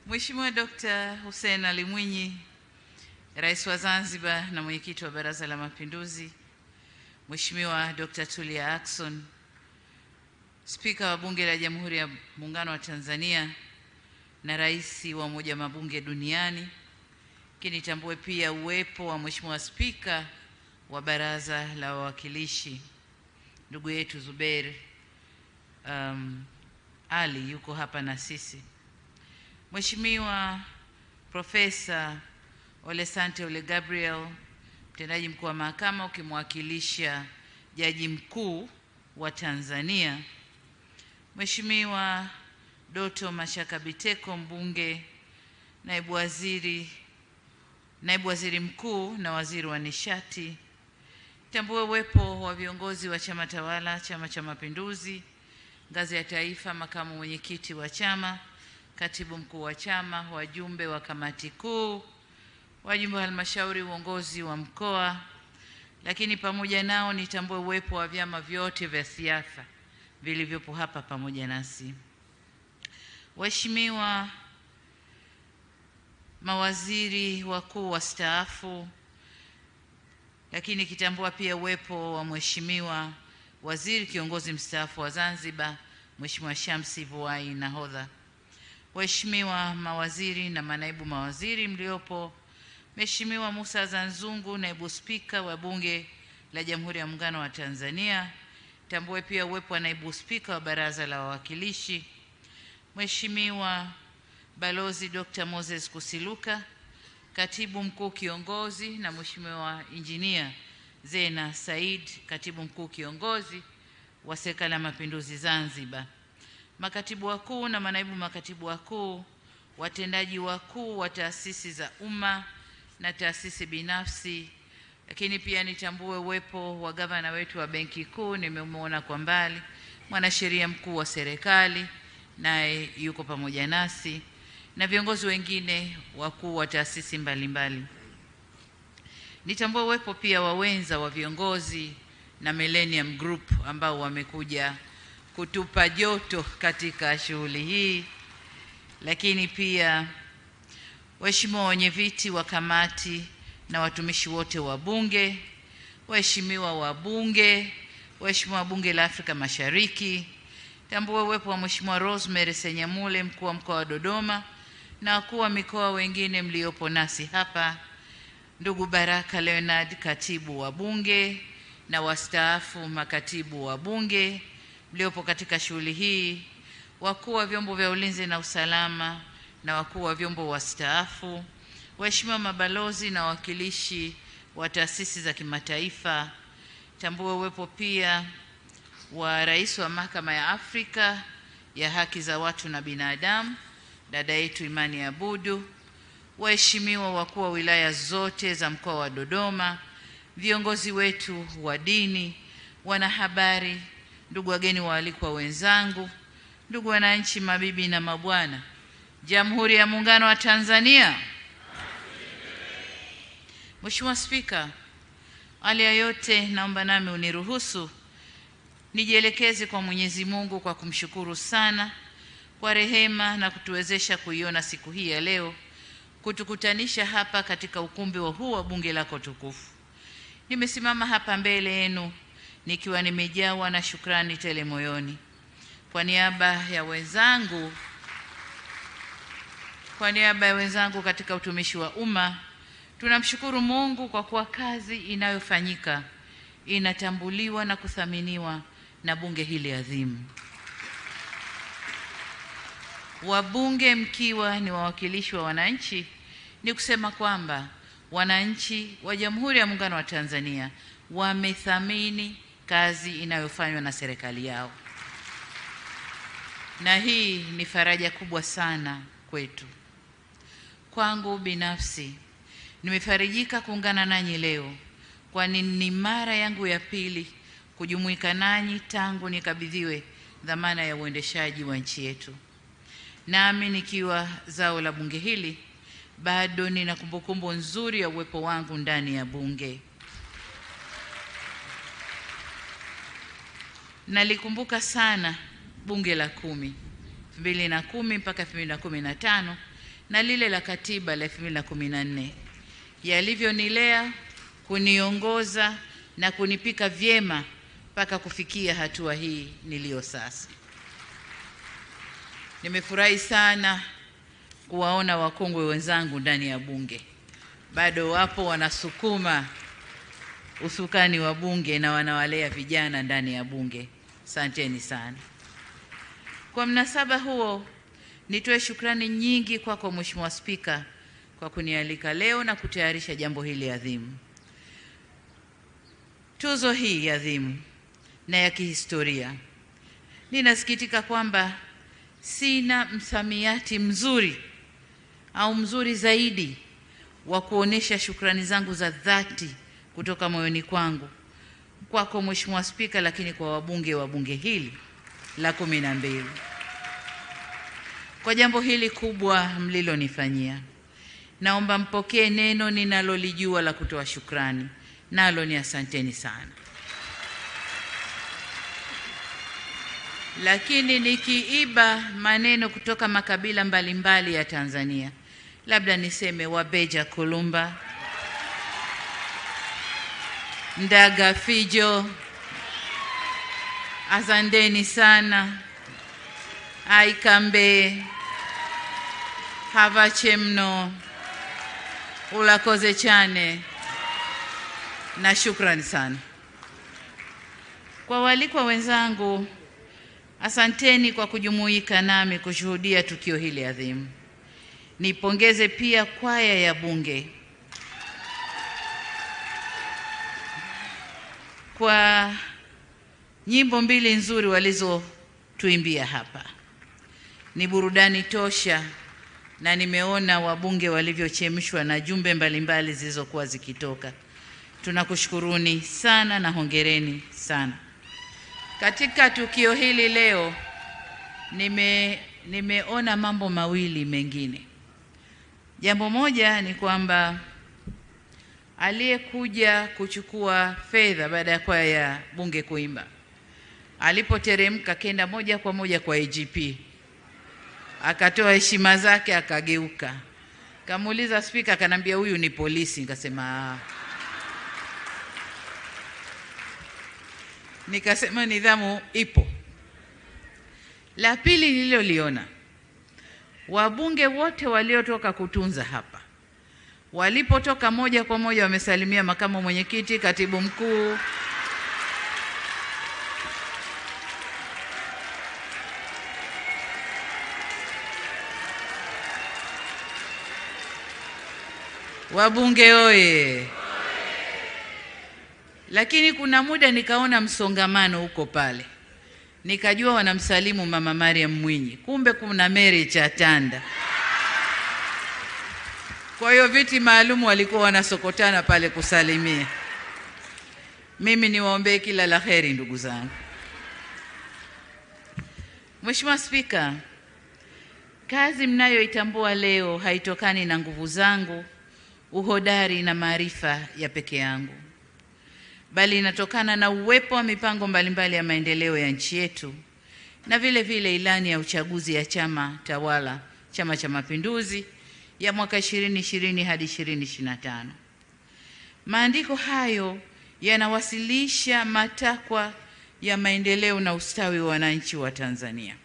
Mheshimiwa Dr. Hussein Ali Mwinyi, Rais wa Zanzibar na Mwenyekiti wa Baraza la Mapinduzi, Mheshimiwa Dr. Tulia Ackson, Spika wa Bunge la Jamhuri ya Muungano wa Tanzania na Rais wa Umoja wa Mabunge Duniani, kinitambue pia uwepo wa Mheshimiwa Spika wa Baraza la Wawakilishi, ndugu yetu Zubeir Ali yuko hapa na sisi. Mheshimiwa Profesa Ole Sante Ole Gabriel, mtendaji mkuu wa mahakama ukimwakilisha Jaji Mkuu wa Tanzania. Mheshimiwa Doto Mashaka Biteko, mbunge, naibu waziri mkuu na waziri wa nishati. Tambue uwepo wa viongozi wa chama tawala, Chama cha Mapinduzi, ngazi ya taifa, makamu mwenyekiti wa chama, katibu mkuu wa chama, wajumbe wa kamati kuu, wajumbe wa halmashauri, uongozi wa mkoa, lakini pamoja nao nitambue uwepo wa vyama vyote vya siasa vilivyopo hapa pamoja nasi. Waheshimiwa mawaziri wakuu wastaafu, lakini kitambua pia uwepo wa Mheshimiwa Waziri Kiongozi mstaafu wa Zanzibar, Mheshimiwa Shamsi Vuai Nahodha. Waheshimiwa mawaziri na manaibu mawaziri mliopo, Mheshimiwa Musa Zanzungu, naibu spika wa Bunge la Jamhuri ya Muungano wa Tanzania. Tambue pia uwepo wa naibu spika wa Baraza la Wawakilishi, Mheshimiwa Balozi Dr. Moses Kusiluka, katibu mkuu kiongozi, na Mheshimiwa Injinia Zena Said, katibu mkuu kiongozi wa Serikali ya Mapinduzi Zanzibar. Makatibu wakuu na manaibu makatibu wakuu, watendaji wakuu wa taasisi za umma na taasisi binafsi, lakini pia nitambue uwepo wa gavana wetu wa Benki Kuu, nimemwona kwa mbali, mwanasheria mkuu wa serikali naye yuko pamoja nasi, na viongozi wengine wakuu wa taasisi mbalimbali. Nitambue uwepo pia wa wenza wa viongozi na Millennium Group ambao wamekuja kutupa joto katika shughuli hii, lakini pia waheshimiwa wenyeviti wa kamati na watumishi wote wa Bunge, waheshimiwa wabunge, waheshimiwa Bunge la Afrika Mashariki. Tambua uwepo wa Mheshimiwa Rosemary Senyamule, mkuu wa mkoa wa Dodoma, na wakuu wa mikoa wengine mliopo nasi hapa, ndugu Baraka Leonard, katibu wa Bunge, na wastaafu makatibu wa Bunge mliopo katika shughuli hii, wakuu wa vyombo vya ulinzi na usalama na wakuu wa vyombo wastaafu, waheshimiwa mabalozi na wawakilishi wa taasisi za kimataifa. Tambua uwepo pia wa Rais wa Mahakama ya Afrika ya Haki za Watu na Binadamu, dada yetu Imani Abudu, waheshimiwa wakuu wa wilaya zote za mkoa wa Dodoma, viongozi wetu wa dini, wanahabari, ndugu wageni waalikwa wenzangu, ndugu wananchi, mabibi na mabwana, Jamhuri ya Muungano wa Tanzania. Mheshimiwa Spika, awali ya yote naomba nami uniruhusu nijielekeze kwa Mwenyezi Mungu kwa kumshukuru sana kwa rehema na kutuwezesha kuiona siku hii ya leo, kutukutanisha hapa katika ukumbi huu wa bunge lako tukufu. Nimesimama hapa mbele yenu nikiwa nimejawa na shukrani tele moyoni. Kwa niaba ya wenzangu katika utumishi wa umma, tunamshukuru Mungu kwa kuwa kazi inayofanyika inatambuliwa na kuthaminiwa na bunge hili adhimu. Wabunge mkiwa ni wawakilishi wa wananchi, ni kusema kwamba wananchi wa Jamhuri ya Muungano wa Tanzania wamethamini kazi inayofanywa na serikali yao, na hii ni faraja kubwa sana kwetu. Kwangu binafsi nimefarijika kuungana nanyi leo, kwani ni mara yangu ya pili kujumuika nanyi tangu nikabidhiwe dhamana ya uendeshaji wa nchi yetu. Nami nikiwa zao la bunge hili, bado nina kumbukumbu nzuri ya uwepo wangu ndani ya bunge. Nalikumbuka sana bunge la 10, 2010 mpaka 2015, na lile la katiba la 2014 yalivyonilea, kuniongoza na kunipika vyema mpaka kufikia hatua hii niliyo sasa. Nimefurahi sana kuwaona wakongwe wenzangu ndani ya bunge. Bado wapo wanasukuma usukani wa bunge na wanawalea vijana ndani ya bunge. Asanteni sana. Kwa mnasaba huo, nitoe shukrani nyingi kwako Mheshimiwa Spika kwa kunialika leo na kutayarisha jambo hili adhimu. Tuzo hii adhimu na ya kihistoria. Ninasikitika kwamba sina msamiati mzuri au mzuri zaidi wa kuonesha shukrani zangu za dhati kutoka moyoni kwangu kwako Mheshimiwa Spika, lakini kwa wabunge wa bunge hili la 12 kwa jambo hili kubwa mlilonifanyia. Naomba mpokee neno ninalolijua la kutoa shukrani, nalo ni asanteni sana. Lakini nikiiba maneno kutoka makabila mbalimbali ya Tanzania, labda niseme Wabeja Kulumba, Ndaga Fijo, asanteni sana, Aikambe, Havachemno, Ulakoze Chane, na shukrani sana. Kwa walikwa wenzangu, asanteni kwa kujumuika nami kushuhudia tukio hili adhimu. Nipongeze pia kwaya ya bunge kwa nyimbo 2 nzuri walizotuimbia hapa. Ni burudani tosha, na nimeona wabunge walivyochemshwa na jumbe mbalimbali zilizokuwa zikitoka. Tunakushukuruni sana na hongereni sana. Katika tukio hili leo nimeona mambo mawili mengine. Jambo moja ni kwamba aliyekuja kuchukua fedha baada ya kwaya ya bunge kuimba, alipoteremka kenda moja kwa moja kwa IGP, akatoa heshima zake, akageuka, kamuuliza spika, akanambia huyu ni polisi. Nikasema nikasema nidhamu ipo. La pili nililoliona, wabunge wote waliotoka kutunza hapa walipotoka moja kwa moja wamesalimia makamu mwenyekiti, katibu mkuu, wabunge oye. Lakini kuna muda nikaona msongamano huko pale, nikajua wanamsalimu Mama Mariam Mwinyi, kumbe kuna Mary Chatanda. Kwa hiyo viti maalum walikuwa wanasokotana pale kusalimia. Mimi niwaombee kila la heri ndugu zangu. Mheshimiwa Spika, kazi mnayoitambua leo haitokani na nguvu zangu, uhodari na maarifa ya peke yangu, bali inatokana na uwepo wa mipango mbalimbali ya maendeleo ya nchi yetu na vile vile ilani ya uchaguzi ya chama tawala, Chama cha Mapinduzi, ya mwaka 2020 hadi 2025. Maandiko hayo yanawasilisha matakwa ya maendeleo na ustawi wa wananchi wa Tanzania.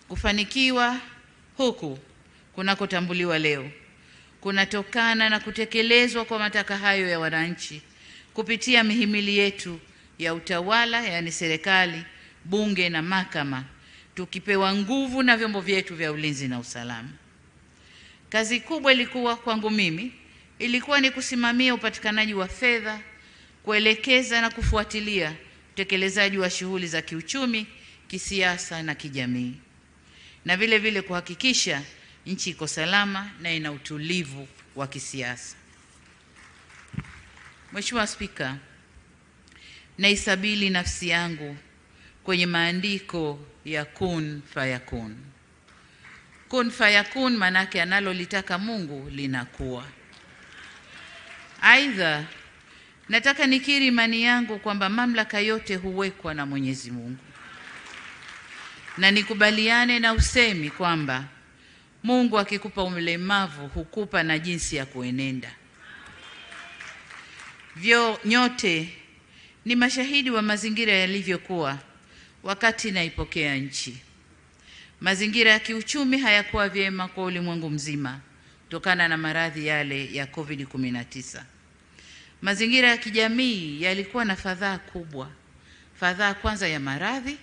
Kufanikiwa huku kunakotambuliwa leo kunatokana na kutekelezwa kwa matakwa hayo ya wananchi kupitia mihimili yetu ya utawala, yani serikali, bunge na mahakama, tukipewa nguvu na vyombo vyetu vya ulinzi na usalama. Kazi kubwa ilikuwa kwangu mimi ilikuwa ni kusimamia upatikanaji wa fedha, kuelekeza na kufuatilia utekelezaji wa shughuli za kiuchumi, kisiasa na kijamii, na vile vile kuhakikisha nchi iko salama na ina utulivu wa kisiasa. Mheshimiwa Spika, naisabili nafsi yangu kwenye maandiko ya kun fayakun. Kun fayakun manake analolitaka Mungu linakuwa. Aidha, nataka nikiri imani yangu kwamba mamlaka yote huwekwa na Mwenyezi Mungu, na nikubaliane na usemi kwamba Mungu akikupa ulemavu hukupa na jinsi ya kuenenda. Nyote ni mashahidi wa mazingira yalivyokuwa wakati naipokea nchi. Mazingira ya kiuchumi hayakuwa vyema kwa ulimwengu mzima kutokana na maradhi yale ya COVID-19. Mazingira ya kijamii yalikuwa na fadhaa kubwa. Fadhaa kwanza ya maradhi,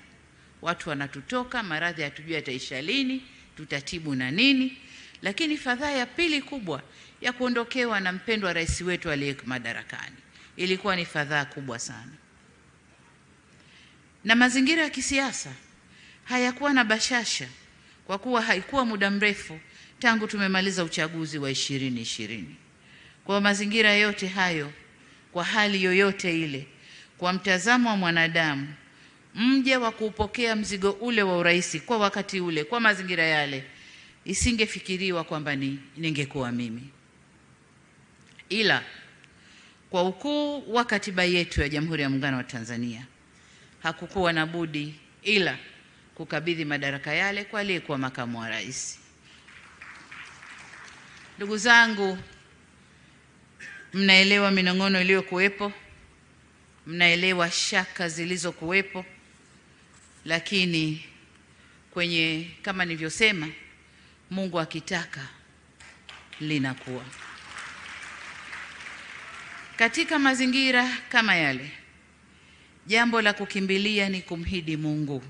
watu wanatutoka, maradhi hatujui yataisha lini, tutatibu na nini. Lakini fadhaa ya pili kubwa ya kuondokewa na mpendwa rais wetu aliyeko madarakani. Ilikuwa ni fadhaa kubwa sana. Na mazingira ya kisiasa hayakuwa na bashasha kwa kuwa haikuwa muda mrefu tangu tumemaliza uchaguzi wa 2020. Kwa mazingira yote hayo, kwa hali yoyote ile, kwa mtazamo wa mwanadamu, mja wa kupokea mzigo ule wa urais kwa wakati ule, kwa mazingira yale, isingefikiriwa kwamba ningekuwa mimi. Ila kwa ukuu wa katiba yetu ya Jamhuri ya Muungano wa Tanzania, hakukuwa na budi ila kukabidhi madaraka yale kwa aliyekuwa makamu wa rais. Ndugu zangu, mnaelewa minong'ono iliyokuwepo, mnaelewa shaka zilizokuwepo, lakini kama nilivyosema, Mungu akitaka linakuwa. Katika mazingira kama yale, jambo la kukimbilia ni kumhidi Mungu.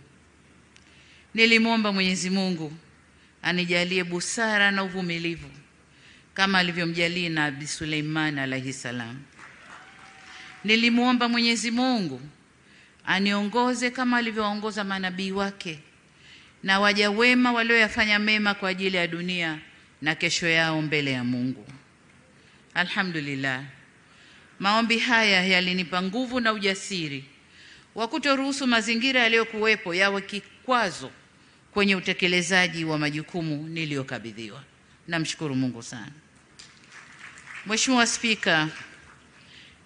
Nilimwomba Mwenyezi Mungu anijalie busara na uvumilivu kama alivyomjalia Nabii Suleiman alayhi salam. Nilimwomba Mwenyezi Mungu aniongoze kama alivyowaongoza manabii wake na waja wema walioyafanya mema kwa ajili ya dunia na kesho yao mbele ya Mungu. Alhamdulillah, maombi haya yalinipa nguvu na ujasiri wa kutoruhusu mazingira yaliyokuwepo yawe kikwazo kwenye utekelezaji wa majukumu niliyokabidhiwa. Namshukuru Mungu sana. Mheshimiwa Spika,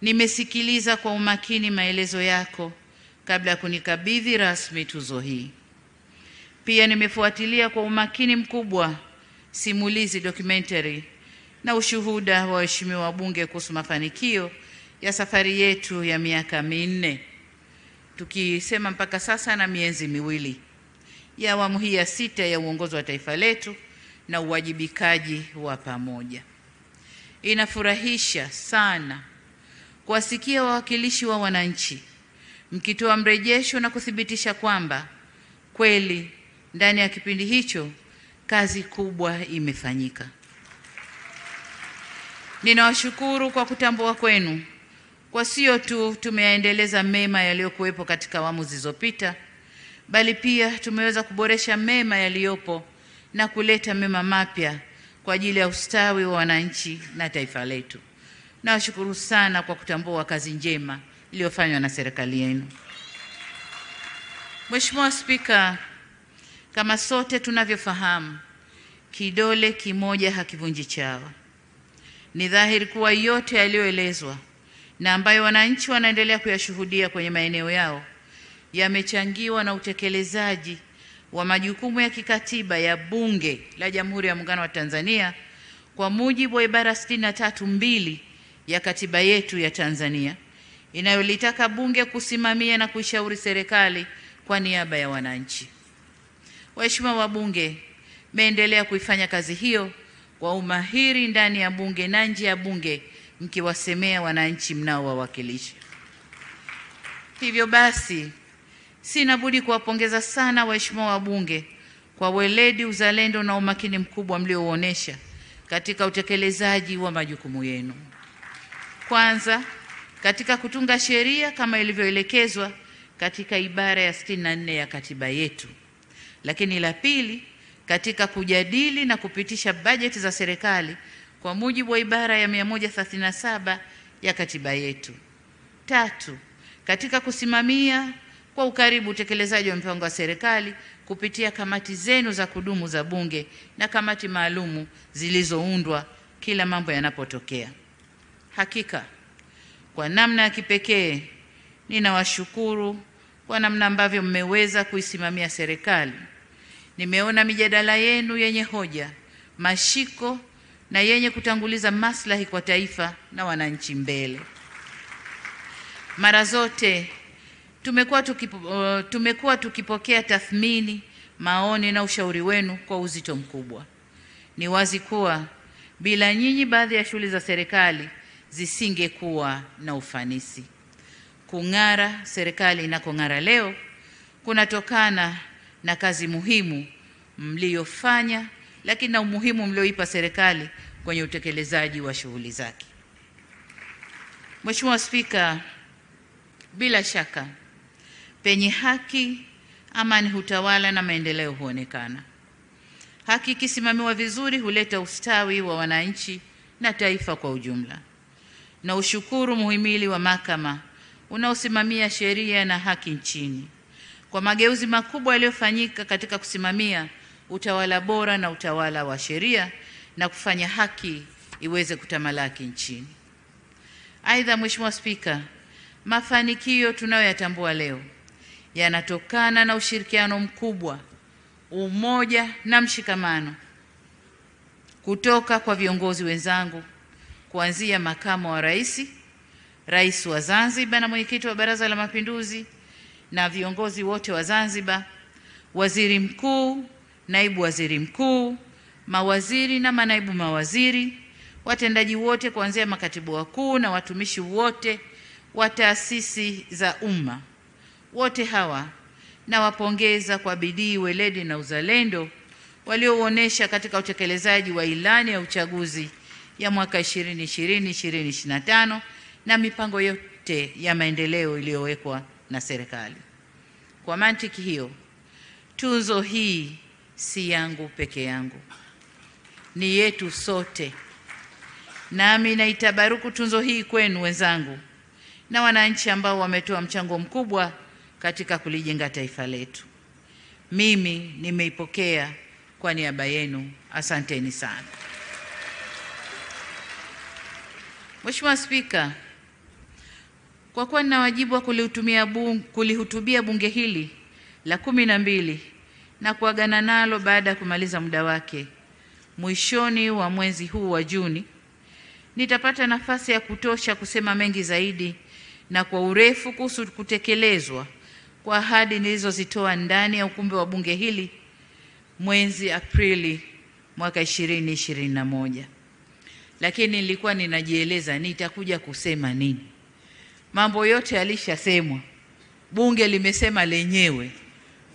nimesikiliza kwa umakini maelezo yako kabla ya kunikabidhi rasmi tuzo hii. Pia nimefuatilia kwa umakini mkubwa simulizi documentary na ushuhuda wa waheshimiwa wabunge kuhusu mafanikio ya safari yetu ya miaka 4, tukisema mpaka sasa na miezi 2 ya awamu hii ya 6 ya uongozi wa taifa letu na uwajibikaji wa pamoja. Inafurahisha sana kuwasikia wawakilishi wa wananchi mkitoa mrejesho na kuthibitisha kwamba kweli ndani ya kipindi hicho kazi kubwa imefanyika. Ninawashukuru kwa kutambua kwenu kwa sio tu tumeyaendeleza mema yaliyokuwepo katika awamu zilizopita, bali pia tumeweza kuboresha mema yaliyopo na kuleta mema mapya kwa ajili ya ustawi wa wananchi na taifa letu. Nawashukuru sana kwa kutambua kazi njema iliyofanywa na serikali yenu. Mheshimiwa Spika, kama sote tunavyofahamu, kidole kimoja hakivunji chawa. Ni dhahiri kuwa yote yaliyoelezwa na ambayo wananchi wanaendelea kuyashuhudia kwenye maeneo yao yamechangiwa na utekelezaji wa majukumu ya kikatiba ya Bunge la Jamhuri ya Muungano wa Tanzania kwa mujibu wa ibara 63(2) ya katiba yetu ya Tanzania inayolitaka Bunge kusimamia na kuishauri serikali kwa niaba ya wananchi. Waheshimiwa wabunge, mmeendelea kuifanya kazi hiyo kwa umahiri ndani ya Bunge na nje ya Bunge, mkiwasemea wananchi mnaowawakilisha. Hivyo basi, sina budi kuwapongeza sana waheshimiwa wabunge kwa weledi, uzalendo na umakini mkubwa mliouonesha katika utekelezaji wa majukumu yenu. Kwanza, katika kutunga sheria kama ilivyoelekezwa katika ibara ya 64 ya katiba yetu. Lakini la pili, katika kujadili na kupitisha bajeti za serikali kwa mujibu wa ibara ya 137 ya katiba yetu. Tatu, katika kusimamia kwa ukaribu utekelezaji wa mpango wa serikali kupitia kamati zenu za kudumu za Bunge na kamati maalumu zilizoundwa kila mambo yanapotokea. Hakika kwa namna ya kipekee ninawashukuru kwa namna ambavyo mmeweza kuisimamia serikali. Nimeona mijadala yenu yenye hoja mashiko na yenye kutanguliza maslahi kwa taifa na wananchi mbele. Mara zote tumekuwa tukipokea tathmini, maoni na ushauri wenu kwa uzito mkubwa. Ni wazi kuwa bila nyinyi baadhi ya shughuli za serikali zisingekuwa na ufanisi. Kung'ara serikali inakong'ara leo kunatokana na kazi muhimu mliofanya, lakini na umuhimu mlioipa serikali kwenye utekelezaji wa shughuli zake. Mheshimiwa Spika, bila shaka penye haki, amani hutawala na maendeleo huonekana. Haki ikisimamiwa vizuri huleta ustawi wa wananchi na taifa kwa ujumla. Na ushukuru muhimili wa mahakama unaosimamia sheria na haki nchini kwa mageuzi makubwa yaliyofanyika katika kusimamia utawala bora na utawala wa sheria na kufanya haki iweze kutamalaki nchini. Aidha, Mheshimiwa Spika, mafanikio tunayoyatambua leo yanatokana na ushirikiano mkubwa, umoja na mshikamano kutoka kwa viongozi wenzangu, kuanzia makamu wa rais, rais wa Zanzibar na mwenyekiti wa Baraza la Mapinduzi na viongozi wote wa Zanzibar, waziri mkuu, naibu waziri mkuu, mawaziri na manaibu mawaziri, watendaji wote kuanzia makatibu wakuu na watumishi wote wa taasisi za umma. Wote hawa nawapongeza kwa bidii, weledi na uzalendo waliouonesha katika utekelezaji wa ilani ya uchaguzi ya mwaka 2020-2025 na mipango yote ya maendeleo iliyowekwa na serikali. Kwa mantiki hiyo, tuzo hii si yangu peke yangu, ni yetu sote. Nami naitabaruku tuzo hii kwenu wenzangu na wananchi ambao wametoa mchango mkubwa katika kulijenga taifa letu. Mimi nimeipokea kwa niaba yenu. Asanteni sana. Mheshimiwa Spika, kwa kuwa nina wajibu wa kulihutubia bunge hili la 12 na kuagana nalo baada ya kumaliza muda wake mwishoni wa mwezi huu wa Juni, nitapata nafasi ya kutosha kusema mengi zaidi na kwa urefu kuhusu kutekelezwa kwa ahadi nilizozitoa ndani ya ukumbi wa bunge hili mwezi Aprili mwaka 2021. Lakini nilikuwa ninajieleza nitakuja kusema nini. Mambo yote yalishasemwa. Bunge limesema lenyewe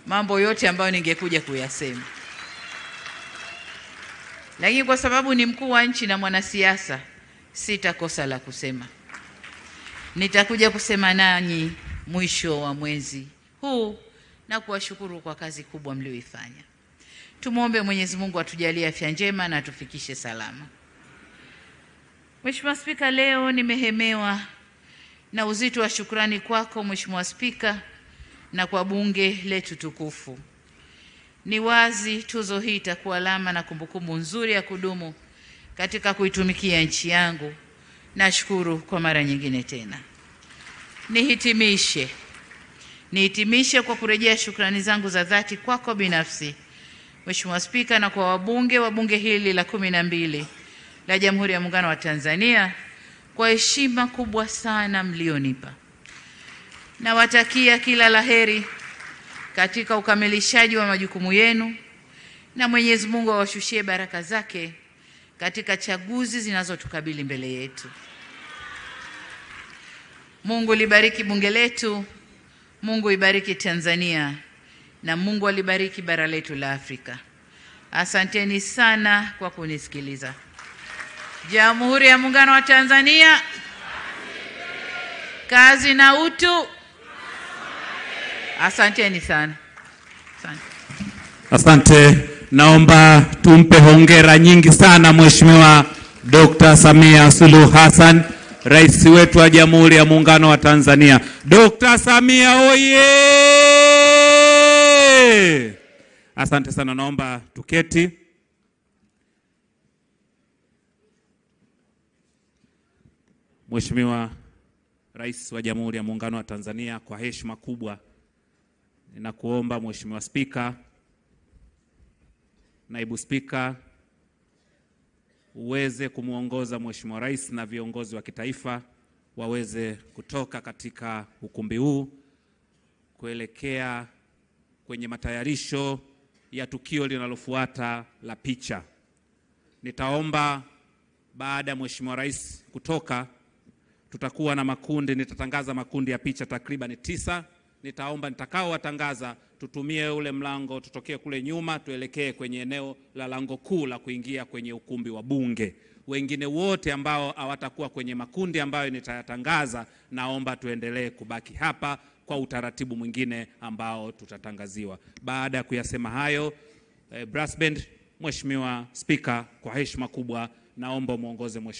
mambo yote ambayo ningekuja kuyasema. Lakini kwa sababu ni mkuu wa nchi na mwanasiasa, sitakosa la kusema. Nitakuja kusema nanyi mwisho wa mwezi huu na kuwashukuru kwa kazi kubwa mlioifanya. Tumuombe Mwenyezi Mungu atujalie afya njema na atufikishe salama. Mheshimiwa Spika, leo nimehemewa na uzito wa shukrani kwako Mheshimiwa Spika na kwa bunge letu tukufu. Ni wazi tuzo hii itakuwa alama na kumbukumbu nzuri ya kudumu katika kuitumikia nchi yangu. Nashukuru kwa mara nyingine tena. Nihitimishe kwa kurejea shukrani zangu za dhati kwako binafsi Mheshimiwa Spika na kwa wabunge wa bunge hili la 12 la Jamhuri ya Muungano wa Tanzania kwa heshima kubwa sana mlionipa. Nawatakia kila laheri katika ukamilishaji wa majukumu yenu na Mwenyezi Mungu awashushie baraka zake katika chaguzi zinazotukabili mbele yetu. Mungu libariki bunge letu, Mungu ibariki Tanzania na Mungu alibariki bara letu la Afrika. Asanteni sana kwa kunisikiliza. Jamhuri ya Muungano wa Tanzania, kazi na utu. Asanteni sana. Asante. Naomba tumpe hongera nyingi sana Mheshimiwa Dr. Samia Suluhu Hassan, Rais wetu wa Jamhuri ya Muungano wa Tanzania. Dr. Samia oye! Asante sana, naomba tuketi. Mheshimiwa Rais wa Jamhuri ya Muungano wa Tanzania, kwa heshima kubwa ninakuomba Mheshimiwa Spika, Naibu Spika uweze kumuongoza Mheshimiwa Rais na viongozi wa kitaifa waweze kutoka katika ukumbi huu kuelekea kwenye matayarisho ya tukio linalofuata la picha. Nitaomba baada ya Mheshimiwa Rais kutoka, tutakuwa na makundi, nitatangaza makundi ya picha takriban 9. Nitaomba nitakao watangaza tutumie ule mlango, tutokee kule nyuma tuelekee kwenye eneo la lango kuu la kuingia kwenye ukumbi wa Bunge. Wengine wote ambao hawatakuwa kwenye makundi ambayo nitayatangaza, naomba tuendelee kubaki hapa kwa utaratibu mwingine ambao tutatangaziwa. Baada ya kuyasema hayo, Brass Band, Mheshimiwa Spika, kwa heshima kubwa naomba muongoze Mheshimiwa